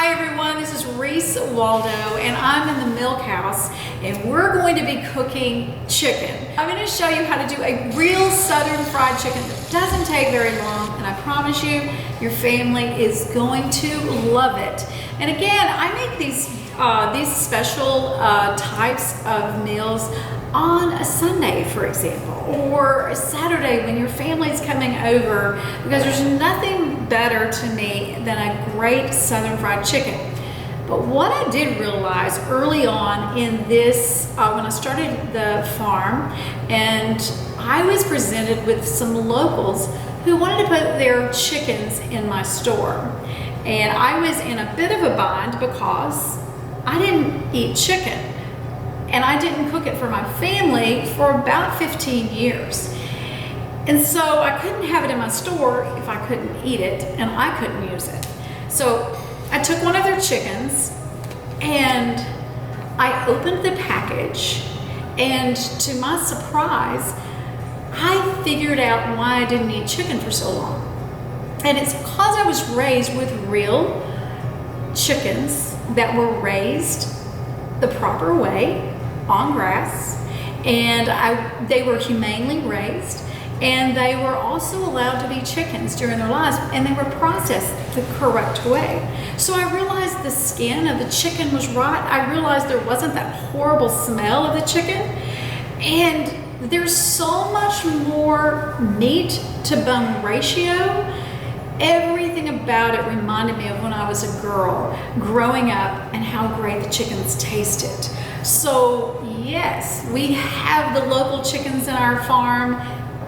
Hi everyone, this is Reese Waldo and I'm in the milk house and we're going to be cooking chicken. I'm going to show you how to do a real southern fried chicken that doesn't take very long, and I promise you, your family is going to love it. And again, I make these special types of meals on a Sunday, for example, or a Saturday when your family's coming over, because there's nothing better to me than a great southern fried chicken. But what I did realize early on in this, when I started the farm, and I was presented with some locals who wanted to put their chickens in my store. And I was in a bit of a bind because I didn't eat chicken. And I didn't cook it for my family for about 15 years. And so I couldn't have it in my store if I couldn't eat it, and I couldn't use it. So I took one of their chickens and I opened the package, and to my surprise, I figured out why I didn't eat chicken for so long. And it's because I was raised with real chickens that were raised the proper way on grass, and they were humanely raised, and they were also allowed to be chickens during their lives, and they were processed the correct way. So I realized the skin of the chicken was right. I realized there wasn't that horrible smell of the chicken, and there's so much more meat to bone ratio. Everything about it reminded me of when I was a girl growing up and how great the chickens tasted. So yes, we have the local chickens in our farm,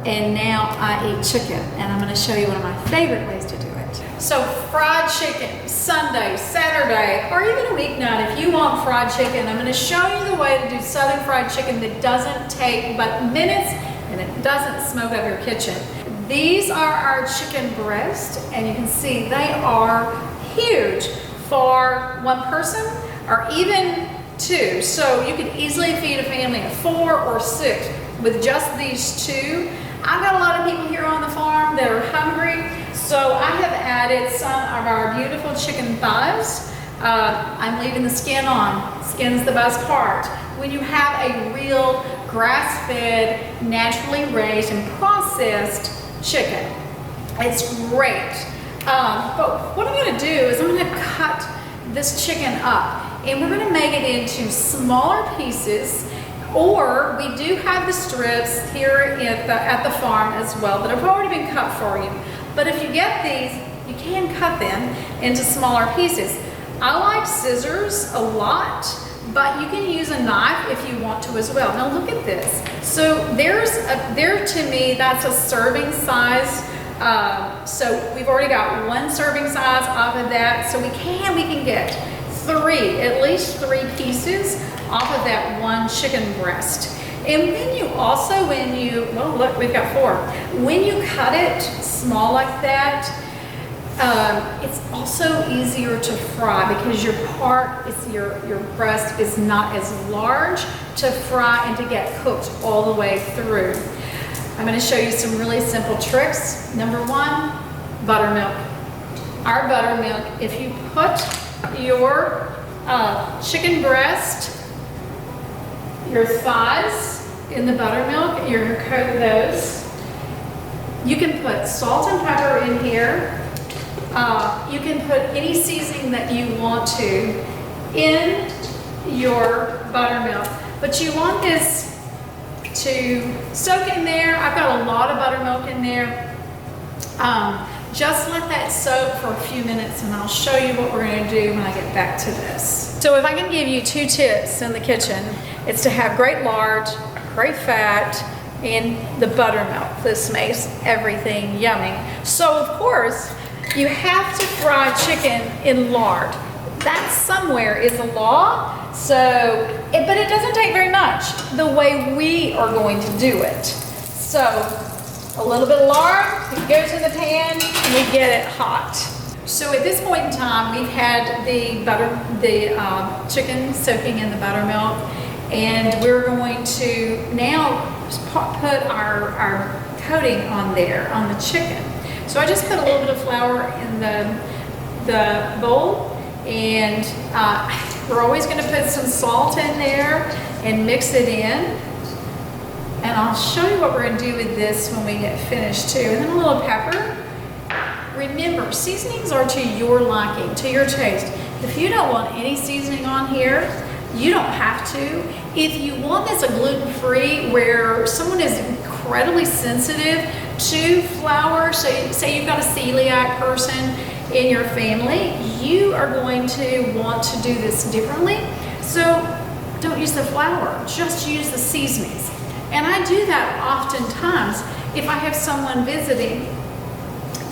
and now I eat chicken, and I'm going to show you one of my favorite ways to do it. So fried chicken, Sunday, Saturday, or even a weeknight if you want fried chicken. I'm going to show you the way to do southern fried chicken that doesn't take but minutes, and it doesn't smoke up your kitchen. These are our chicken breasts, and you can see they are huge for one person or even two. So you could easily feed a family of 4 or 6 with just these two. I've got a lot of people here on the farm that are hungry, so I have added some of our beautiful chicken thighs. I'm leaving the skin on. Skin's the best part. When you have a real grass-fed, naturally raised and processed chicken, it's great. But what I'm going to do is I'm going to cut this chicken up, and we're going to make it into smaller pieces, or we do have the strips here at the farm as well that have already been cut for you. But if you get these, you can cut them into smaller pieces. I like scissors a lot, but you can use a knife if you want to as well. Now look at this. So there to me, that's a serving size. So we've already got one serving size off of that. So we can get at least three pieces off of that one chicken breast. And then you also, well look, we've got 4. When you cut it small like that, it's also easier to fry because your breast is not as large to fry and to get cooked all the way through. I'm going to show you some really simple tricks. Number 1, buttermilk. Our buttermilk, if you put your chicken breast, your thighs in the buttermilk, you're going to coat those. You can put salt and pepper in here. You can put any seasoning that you want to in your buttermilk, but you want this to soak in there. I've got a lot of buttermilk in there. Just let that soak for a few minutes, and I'll show you what we're going to do when I get back to this. So if I can give you 2 tips in the kitchen, it's to have great lard, great fat, and the buttermilk. This makes everything yummy. So of course, you have to fry chicken in lard. That somewhere is a law, but it doesn't take very much the way we are going to do it. So a little bit of lard, it goes in the pan, and we get it hot. So at this point in time, we've had the chicken soaking in the buttermilk, and we're going to now put our coating on there, on the chicken. So I just put a little bit of flour in the bowl, And we're always gonna put some salt in there and mix it in. And I'll show you what we're gonna do with this when we get finished too. And then a little pepper. Remember, seasonings are to your liking, to your taste. If you don't want any seasoning on here, you don't have to. If you want this a gluten-free, where someone is incredibly sensitive to flour, so say you've got a celiac person in your family, you are going to want to do this differently. So don't use the flour, just use the seasonings. And I do that oftentimes if I have someone visiting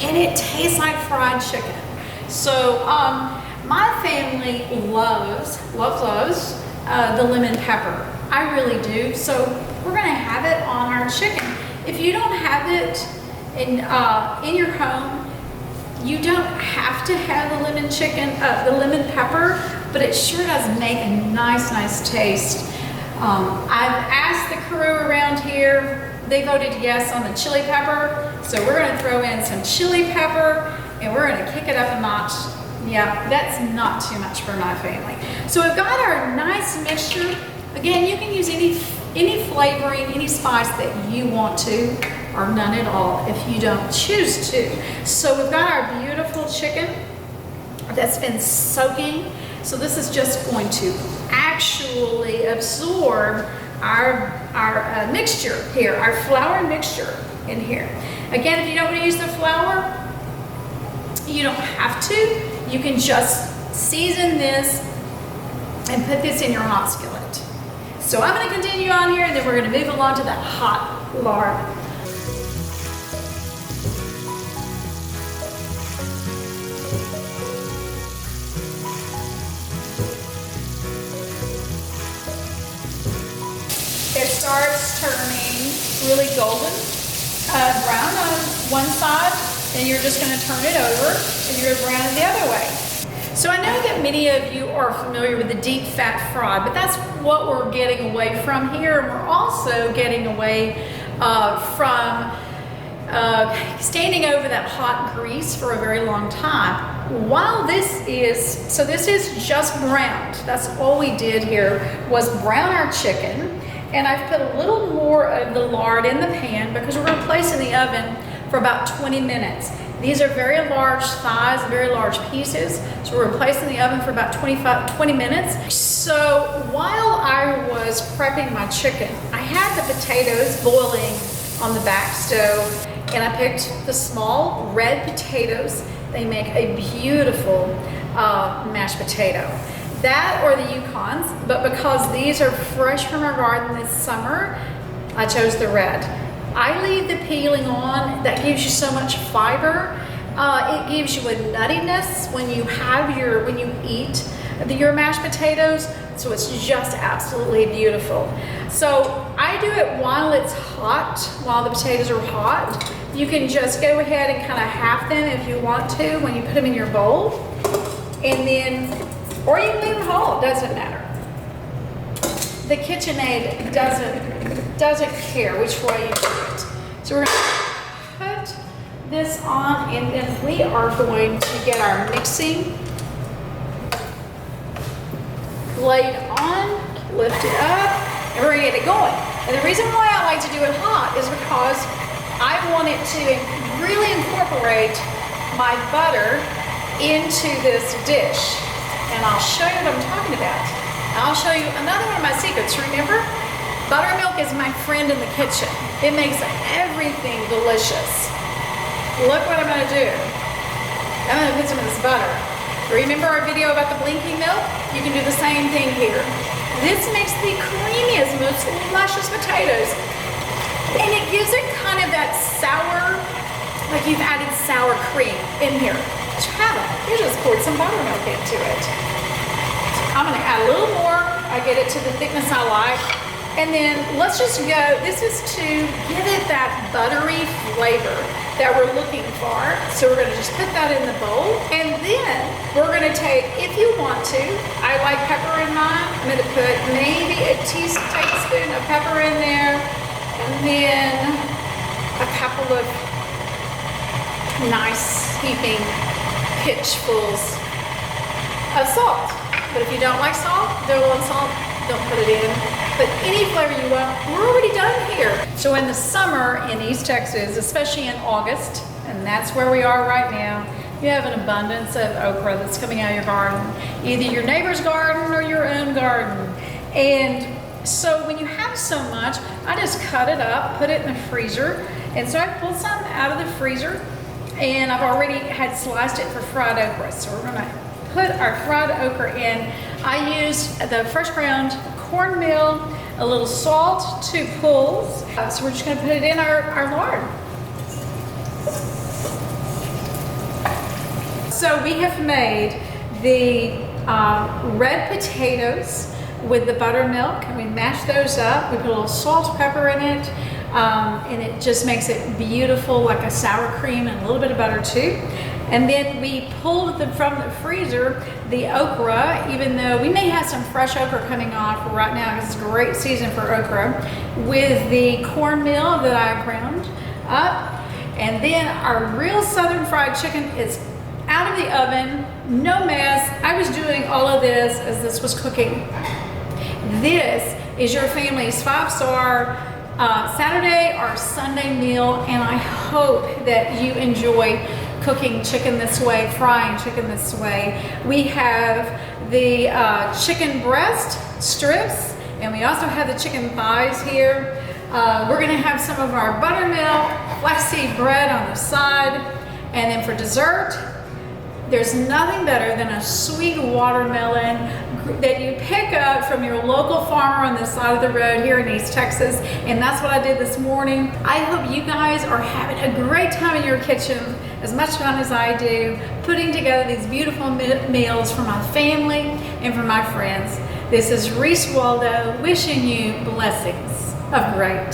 and it tastes like fried chicken. So my family loves the lemon pepper. I really do. So we're gonna have it on our chicken. If you don't have it in your home, you don't have to have the the lemon pepper, but it sure does make a nice taste. I've asked the crew around here, they voted yes on the chili pepper, so we're gonna throw in some chili pepper and we're gonna kick it up a notch. Yeah, that's not too much for my family. So we've got our nice mixture. Again, you can use any flavoring, any spice that you want to, or none at all if you don't choose to. So we've got our beautiful chicken that's been soaking. So this is just going to actually absorb our mixture here, our flour mixture in here. Again, if you don't want to use the flour, you don't have to. You can just season this and put this in your hot skillet. So I'm going to continue on here, and then we're going to move along to that hot lard. It starts turning really golden brown on one side, and you're just going to turn it over and you're going to brown it the other way. So I know that many of you are familiar with the deep fat fry, but that's what we're getting away from here. And we're also getting away from standing over that hot grease for a very long time. While this is just browned. That's all we did here was brown our chicken. And I've put a little more of the lard in the pan because we're going to place in the oven for about 20 minutes. These are very large thighs, very large pieces. So we're going to place in the oven for about 20 minutes. So while I was prepping my chicken, I had the potatoes boiling on the back stove, and I picked the small red potatoes. They make a beautiful mashed potato. That or the Yukons, but because these are fresh from our garden this summer, I chose the red. I leave the peeling on. That gives you so much fiber. It gives you a nuttiness when you eat your mashed potatoes. So it's just absolutely beautiful. So I do it while it's hot, while the potatoes are hot. You can just go ahead and kind of half them if you want to when you put them in your bowl. And then, or you can leave them whole, it doesn't matter. The KitchenAid doesn't care which way you do it. So we're gonna put this on, and then we are going to get our mixing plate on, lift it up, and we're gonna get it going. And the reason why I like to do it hot is because I want it to really incorporate my butter into this dish. And I'll show you what I'm talking about. I'll show you another one of my secrets. Remember, buttermilk is my friend in the kitchen. It makes everything delicious. Look what I'm gonna do. I'm gonna put some of this butter. Remember our video about the blinking milk? You can do the same thing here. This makes the creamiest, most luscious potatoes. And it gives it kind of that sour, like you've added sour cream in here. You just poured some buttermilk into it. I'm gonna add a little more. I get it to the thickness I like. And then let's just go, this is to give it that buttery flavor that we're looking for. So we're gonna just put that in the bowl. And then we're gonna take, if you want to, I like pepper in mine. I'm gonna put maybe a tablespoon of pepper in there. And then a couple of nice heaping pitchfuls of salt. But if you don't like salt, don't want salt, don't put it in. Put any flavor you want. We're already done here. So in the summer in East Texas, especially in August, and that's where we are right now, you have an abundance of okra that's coming out of your garden, either your neighbor's garden or your own garden. And so when you have so much, I just cut it up, put it in the freezer. And so I pulled some out of the freezer, and I've already had sliced it for fried okra. So we're gonna put our fried okra in. I used the fresh ground cornmeal, a little salt, 2 pulls. So we're just gonna put it in our lard. So we have made the red potatoes with the buttermilk, and we mash those up. We put a little salt, pepper in it, and it just makes it beautiful, like a sour cream, and a little bit of butter too. And then we pulled from the freezer the okra, even though we may have some fresh okra coming off right now because it's a great season for okra, with the cornmeal that I ground up. And then our real southern fried chicken is out of the oven, no mess. I was doing all of this as this was cooking. This is your family's 5-star Saturday or Sunday meal, and I hope that you enjoy cooking chicken this way, frying chicken this way. We have the chicken breast strips, and we also have the chicken thighs here. We're gonna have some of our buttermilk, flaxseed bread on the side, and then for dessert, there's nothing better than a sweet watermelon that you pick up from your local farmer on the side of the road here in East Texas. And that's what I did this morning. I hope you guys are having a great time in your kitchen, as much fun as I do, putting together these beautiful meals for my family and for my friends. This is Reese Waldo wishing you blessings of great.